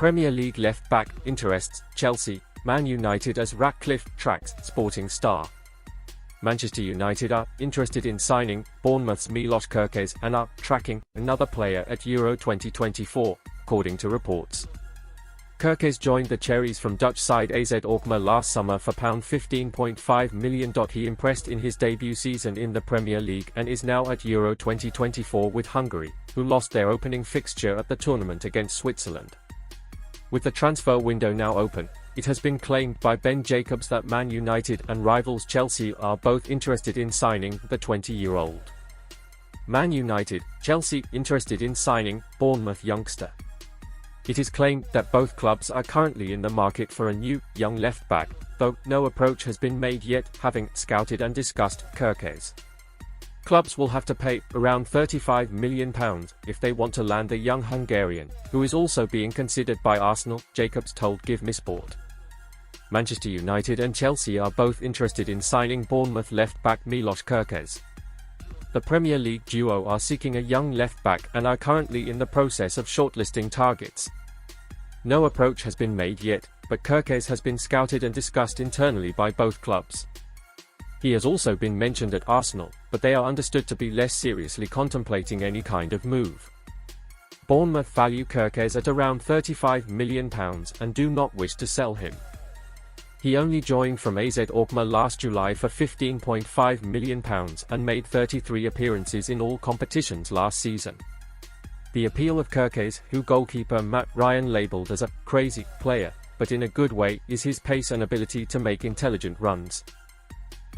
Premier League left-back interests Chelsea, Man United as Ratcliffe tracks Sporting Star. Manchester United are interested in signing Bournemouth's Milos Kerkez and are tracking another player at Euro 2024, according to reports. Kerkez joined the Cherries from Dutch side AZ Alkmaar last summer for £15.5 million. He impressed in his debut season in the Premier League and is now at Euro 2024 with Hungary, who lost their opening fixture at the tournament against Switzerland. With the transfer window now open, it has been claimed by Ben Jacobs that Man United and rivals Chelsea are both interested in signing the 20-year-old. Man United, Chelsea interested in signing Bournemouth youngster. It is claimed that both clubs are currently in the market for a new, young left-back, though no approach has been made yet, having scouted and discussed Kerkez. Clubs will have to pay around £35 million if they want to land the young Hungarian, who is also being considered by Arsenal, Jacobs told Give Me Sport. Manchester United and Chelsea are both interested in signing Bournemouth left-back Milos Kerkez. The Premier League duo are seeking a young left-back and are currently in the process of shortlisting targets. No approach has been made yet, but Kerkez has been scouted and discussed internally by both clubs. He has also been mentioned at Arsenal, but they are understood to be less seriously contemplating any kind of move. Bournemouth value Kerkez at around £35 million and do not wish to sell him. He only joined from AZ Alkmaar last July for £15.5 million and made 33 appearances in all competitions last season. The appeal of Kerkez, who goalkeeper Matt Ryan labelled as a crazy player, but in a good way, is his pace and ability to make intelligent runs.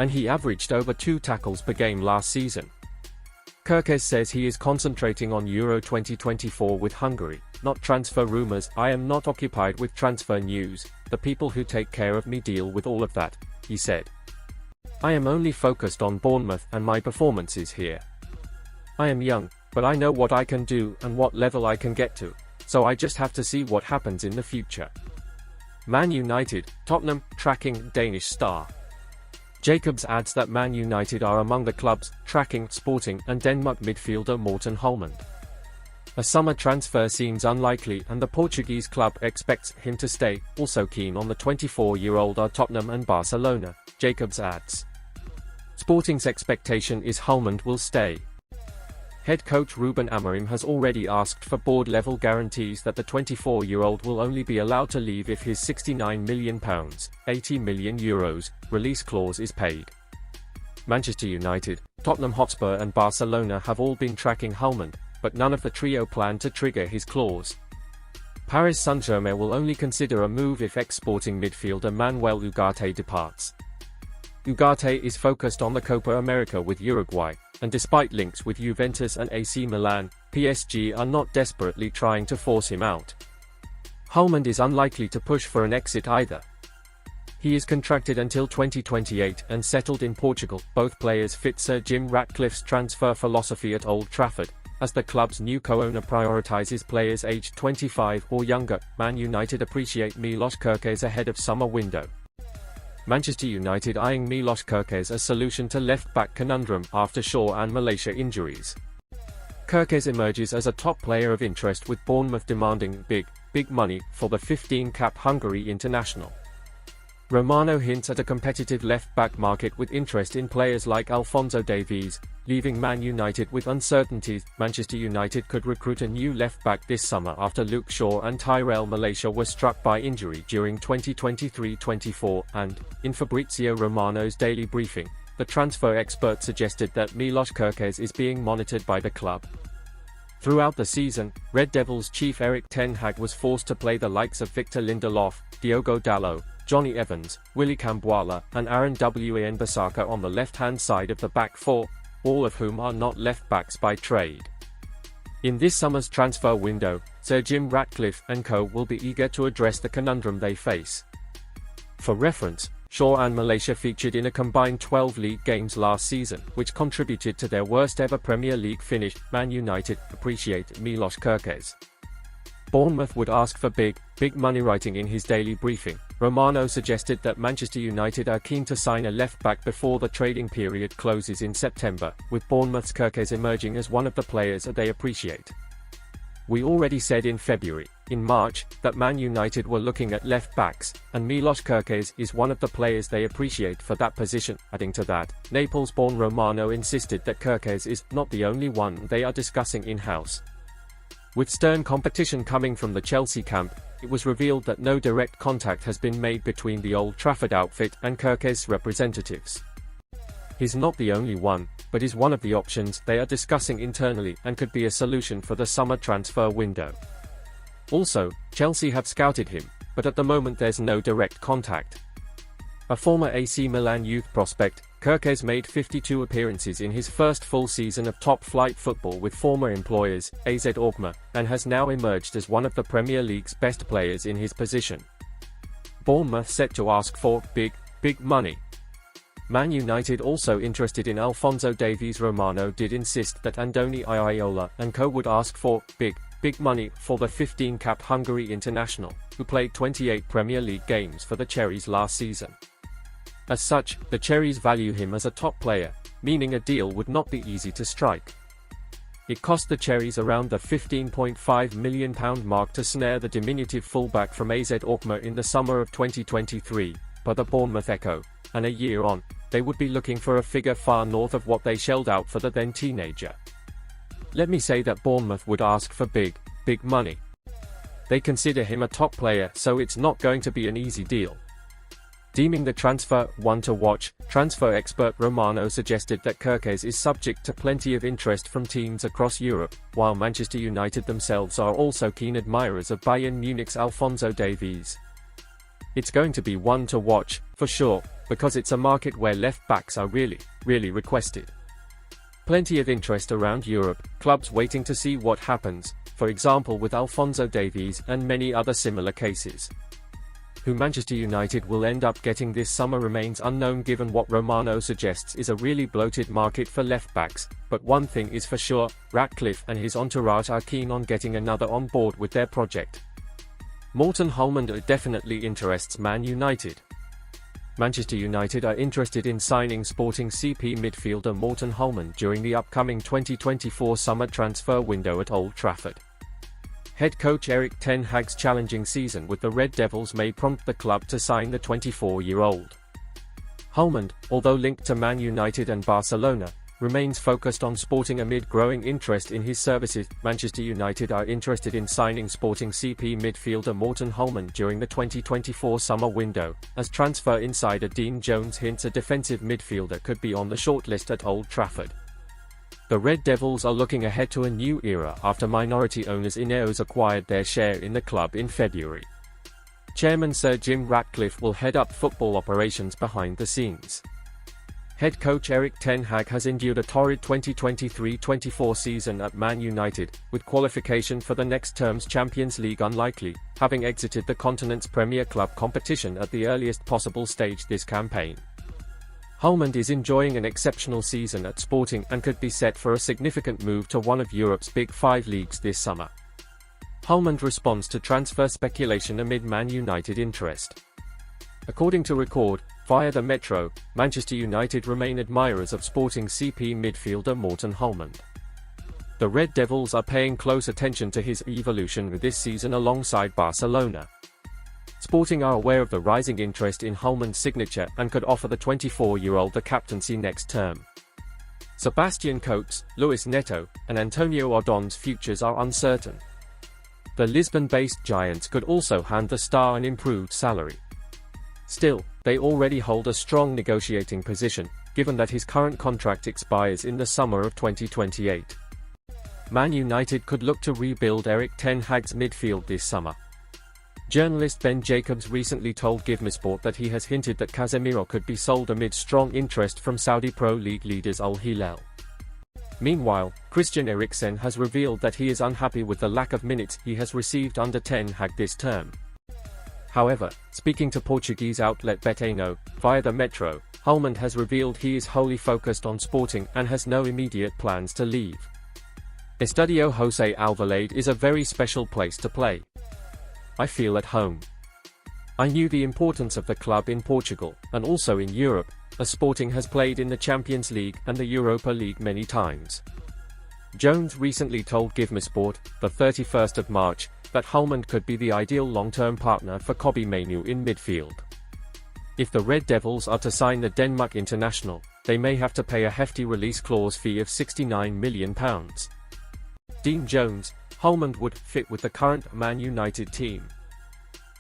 And he averaged over 2 tackles per game last season. Kerkez says he is concentrating on Euro 2024 with Hungary, not transfer rumours. I am not occupied with transfer news, the people who take care of me deal with all of that, he said. I am only focused on Bournemouth and my performances here. I am young, but I know what I can do and what level I can get to, so I just have to see what happens in the future. Man United, Tottenham, tracking Danish star. Jacobs adds that Man United are among the clubs tracking Sporting and Denmark midfielder Morten Hjulmand. A summer transfer seems unlikely and the Portuguese club expects him to stay. Also keen on the 24-year-old are Tottenham and Barcelona, Jacobs adds. Sporting's expectation is Hjulmand will stay. Head coach Ruben Amorim has already asked for board-level guarantees that the 24-year-old will only be allowed to leave if his £69 million (€80 million) release clause is paid. Manchester United, Tottenham Hotspur and Barcelona have all been tracking Hjulmand, but none of the trio plan to trigger his clause. Paris Saint-Germain will only consider a move if ex-Sporting midfielder Manuel Ugarte departs. Ugarte is focused on the Copa America with Uruguay, and despite links with Juventus and AC Milan, PSG are not desperately trying to force him out. Hjulmand is unlikely to push for an exit either. He is contracted until 2028 and settled in Portugal. Both players fit Sir Jim Ratcliffe's transfer philosophy at Old Trafford, as the club's new co-owner prioritizes players aged 25 or younger. Man United appreciate Milos Kerkez ahead of summer window. Manchester United eyeing Milos Kerkez as solution to left-back conundrum after Shaw and Malacia injuries. Kerkez emerges as a top player of interest with Bournemouth demanding big money for the 15-cap Hungary international. Romano hints at a competitive left-back market with interest in players like Alphonso Davies, leaving Man United with uncertainties. Manchester United could recruit a new left-back this summer after Luke Shaw and Tyrell Malacia were struck by injury during 2023-24 and, in Fabrizio Romano's daily briefing, the transfer expert suggested that Milos Kerkez is being monitored by the club. Throughout the season, Red Devils chief Erik was forced to play the likes of Victor Lindelof, Diogo Dalot, Johnny Evans, Willy Cambuala and Aaron Wan-Bissaka on the left-hand side of the back four, all of whom are not left-backs by trade. In this summer's transfer window, Sir Jim Ratcliffe and co will be eager to address the conundrum they face. For reference, Shaw and Malacia featured in a combined 12 league games last season, which contributed to their worst-ever Premier League finish. Man United appreciate Milos Kerkez. Bournemouth would ask for big money. Writing in his daily briefing, Romano suggested that Manchester United are keen to sign a left-back before the trading period closes in September, with Bournemouth's Kerkez emerging as one of the players that they appreciate. We already said in February, in March, that Man United were looking at left backs, and Milos Kerkez is one of the players they appreciate for that position. Adding to that, Naples-born Romano insisted that Kerkez is not the only one they are discussing in-house. With stern competition coming from the Chelsea camp, it was revealed that no direct contact has been made between the Old Trafford outfit and Kerkez's representatives. He's not the only one, but is one of the options they are discussing internally and could be a solution for the summer transfer window. Also, Chelsea have scouted him, but at the moment there's no direct contact. A former AC Milan youth prospect, Kerkez made 52 appearances in his first full season of top-flight football with former employers, AZ Alkmaar, and has now emerged as one of the Premier League's best players in his position. Bournemouth set to ask for big money. Man United also interested in Alphonso Davies. Romano did insist that Andoni Iraola and co would ask for big money for the 15-cap Hungary international, who played 28 Premier League games for the Cherries last season. As such, the Cherries value him as a top player, meaning a deal would not be easy to strike. It cost the Cherries around the £15.5 million mark to snare the diminutive fullback from AZ Alkmaar in the summer of 2023, by the Bournemouth Echo, and a year on, they would be looking for a figure far north of what they shelled out for the then teenager. Let me say that Bournemouth would ask for big money. They consider him a top player, so it's not going to be an easy deal. Deeming the transfer one to watch, transfer expert Romano suggested that Kerkez is subject to plenty of interest from teams across Europe, while Manchester United themselves are also keen admirers of Bayern Munich's Alphonso Davies. It's going to be one to watch, for sure, because it's a market where left-backs are really requested. Plenty of interest around Europe, clubs waiting to see what happens, for example with Alphonso Davies and many other similar cases. Who Manchester United will end up getting this summer remains unknown, given what Romano suggests is a really bloated market for left-backs, but one thing is for sure, Ratcliffe and his entourage are keen on getting another on board with their project. Morten Hjulmand definitely interests Man United. Manchester United are interested in signing Sporting CP midfielder Morten Hjulmand during the upcoming 2024 summer transfer window at Old Trafford. Head coach Erik Ten Hag's challenging season with the Red Devils may prompt the club to sign the 24-year-old. Hjulmand, although linked to Man United and Barcelona, remains focused on Sporting amid growing interest in his services. Manchester United are interested in signing Sporting CP midfielder Morten Hjulmand during the 2024 summer window, as transfer insider Dean Jones hints a defensive midfielder could be on the shortlist at Old Trafford. The Red Devils are looking ahead to a new era after minority owners Ineos acquired their share in the club in February. Chairman Sir Jim Ratcliffe will head up football operations behind the scenes. Head coach Erik Ten Hag has endured a torrid 2023-24 season at Man United, with qualification for the next term's Champions League unlikely, having exited the continent's Premier Club competition at the earliest possible stage this campaign. Hjulmand is enjoying an exceptional season at Sporting and could be set for a significant move to one of Europe's Big Five leagues this summer. Hjulmand responds to transfer speculation amid Man United interest. According to Record, via the Metro, Manchester United remain admirers of Sporting CP midfielder Morten Hjulmand. The Red Devils are paying close attention to his evolution this season alongside Barcelona. Sporting are aware of the rising interest in Hjulmand's signature and could offer the 24-year-old the captaincy next term. Sebastian Coates, Luis Neto, and Antonio Ordóñ's futures are uncertain. The Lisbon-based Giants could also hand the star an improved salary. Still, they already hold a strong negotiating position, given that his current contract expires in the summer of 2028. Man United could look to rebuild Erik Ten Hag's midfield this summer. Journalist Ben Jacobs recently told GiveMeSport that he has hinted that Casemiro could be sold amid strong interest from Saudi Pro League leaders Al Hilal. Meanwhile, Christian Eriksen has revealed that he is unhappy with the lack of minutes he has received under Ten Hag this term. However, speaking to Portuguese outlet Betano, via the Metro, Hjulmand has revealed he is wholly focused on Sporting and has no immediate plans to leave. Estadio José Alvalade is a very special place to play. I feel at home. I knew the importance of the club in Portugal, and also in Europe, as Sporting has played in the Champions League and the Europa League many times. Jones recently told GiveMeSport, the 31st of March, that Hjulmand could be the ideal long-term partner for Kobbie Mainoo in midfield. If the Red Devils are to sign the Denmark international, they may have to pay a hefty release clause fee of £69 million. Dean Jones: Hjulmand would fit with the current Man United team.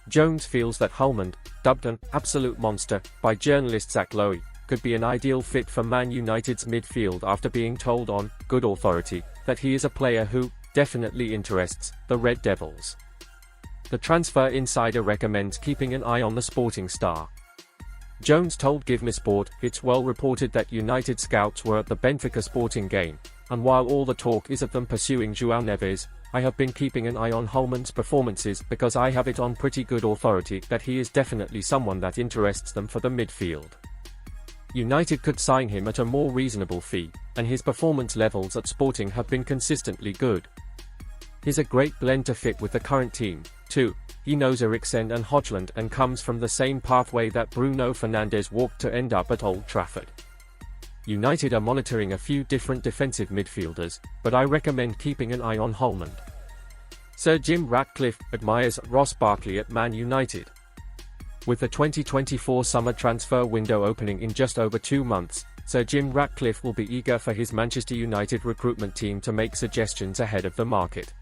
Jones feels that Hjulmand, dubbed an absolute monster by journalist Zach Lowe, could be an ideal fit for Man United's midfield after being told on good authority that he is a player who definitely interests the Red Devils. The Transfer Insider recommends keeping an eye on the Sporting star. Jones told Give Me Sport, "It's well reported that United scouts were at the Benfica Sporting game, and while all the talk is of them pursuing João Neves, I have been keeping an eye on Hjulmand's performances because I have it on pretty good authority that he is definitely someone that interests them for the midfield. United could sign him at a more reasonable fee, and his performance levels at Sporting have been consistently good. He's a great blend to fit with the current team, too. He knows Eriksen and Hjulmand and comes from the same pathway that Bruno Fernandes walked to end up at Old Trafford." United are monitoring a few different defensive midfielders, but I recommend keeping an eye on Hjulmand. Sir Jim Ratcliffe admires Ross Barkley at Man United. With the 2024 summer transfer window opening in just over 2 months, Sir Jim Ratcliffe will be eager for his Manchester United recruitment team to make suggestions ahead of the market.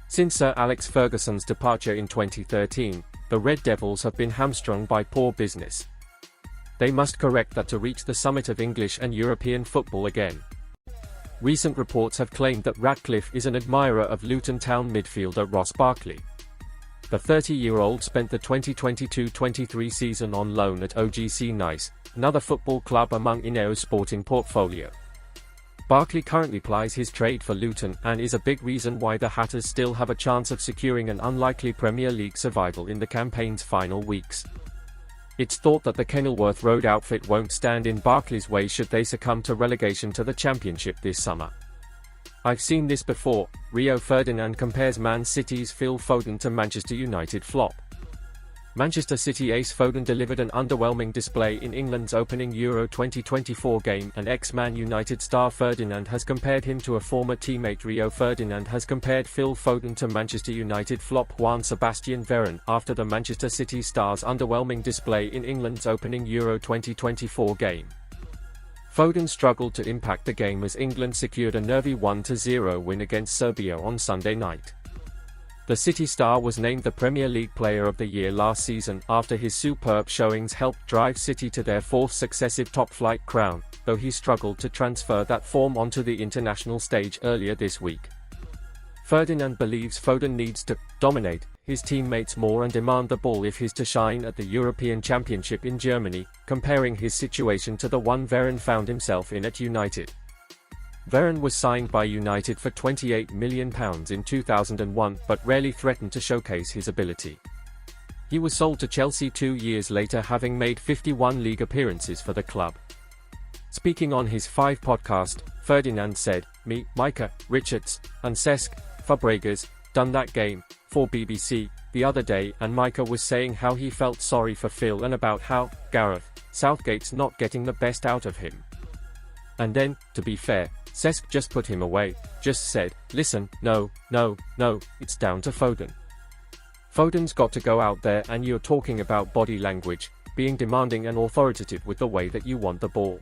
Since Sir Alex Ferguson's departure in 2013, the Red Devils have been hamstrung by poor business. They must correct that to reach the summit of English and European football again. Recent reports have claimed that Ratcliffe is an admirer of Luton Town midfielder Ross Barkley. The 30-year-old spent the 2022-23 season on loan at OGC Nice, another football club among Ineos' sporting portfolio. Barkley currently plies his trade for Luton and is a big reason why the Hatters still have a chance of securing an unlikely Premier League survival in the campaign's final weeks. It's thought that the Kenilworth Road outfit won't stand in Barkley's way should they succumb to relegation to the Championship this summer. "I've seen this before." Rio Ferdinand compares Man City's Phil Foden to Manchester United flop. Manchester City ace Foden delivered an underwhelming display in England's opening Euro 2024 game, and ex-Man United star Ferdinand has compared him to a former teammate. Rio Ferdinand has compared Phil Foden to Manchester United flop Juan Sebastian Veron after the Manchester City star's underwhelming display in England's opening Euro 2024 game. Foden struggled to impact the game as England secured a nervy 1-0 win against Serbia on Sunday night. The City star was named the Premier League Player of the Year last season after his superb showings helped drive City to their 4th successive top-flight crown, though he struggled to transfer that form onto the international stage earlier this week. Ferdinand believes Foden needs to dominate his teammates more and demand the ball if he's to shine at the European Championship in Germany, comparing his situation to the one Veron found himself in at United. Veron was signed by United for £28 million in 2001 but rarely threatened to showcase his ability. He was sold to Chelsea 2 years later, having made 51 league appearances for the club. Speaking on his 5 podcast, Ferdinand said, "Me, Micah, Richards, and Cesc Fabregas done that game for BBC the other day, and Micah was saying how he felt sorry for Phil and about how Gareth Southgate's not getting the best out of him. And then, to be fair, Cesc just put him away, just said, listen, no, it's down to Foden. Foden's got to go out there, and you're talking about body language, being demanding and authoritative with the way that you want the ball.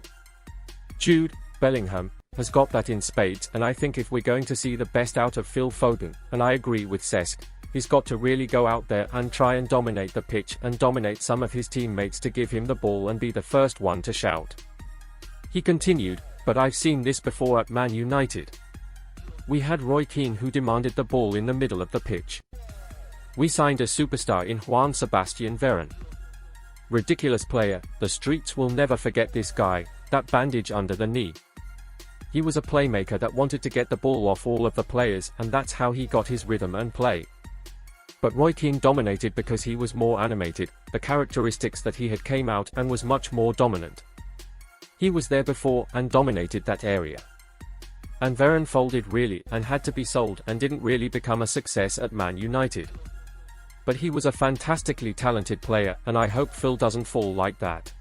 Jude Bellingham has got that in spades, and I think if we're going to see the best out of Phil Foden, and I agree with Cesc, he's got to really go out there and try and dominate the pitch and dominate some of his teammates to give him the ball and be the first one to shout." He continued, "But I've seen this before at Man United. We had Roy Keane who demanded the ball in the middle of the pitch. We signed a superstar in Juan Sebastian Veron. Ridiculous player, the streets will never forget this guy, that bandage under the knee. He was a playmaker that wanted to get the ball off all of the players, and that's how he got his rhythm and play. But Roy Keane dominated because he was more animated, the characteristics that he had came out and was much more dominant. He was there before and dominated that area. And Veron folded really and had to be sold and didn't really become a success at Man United. But he was a fantastically talented player, and I hope Phil doesn't fall like that.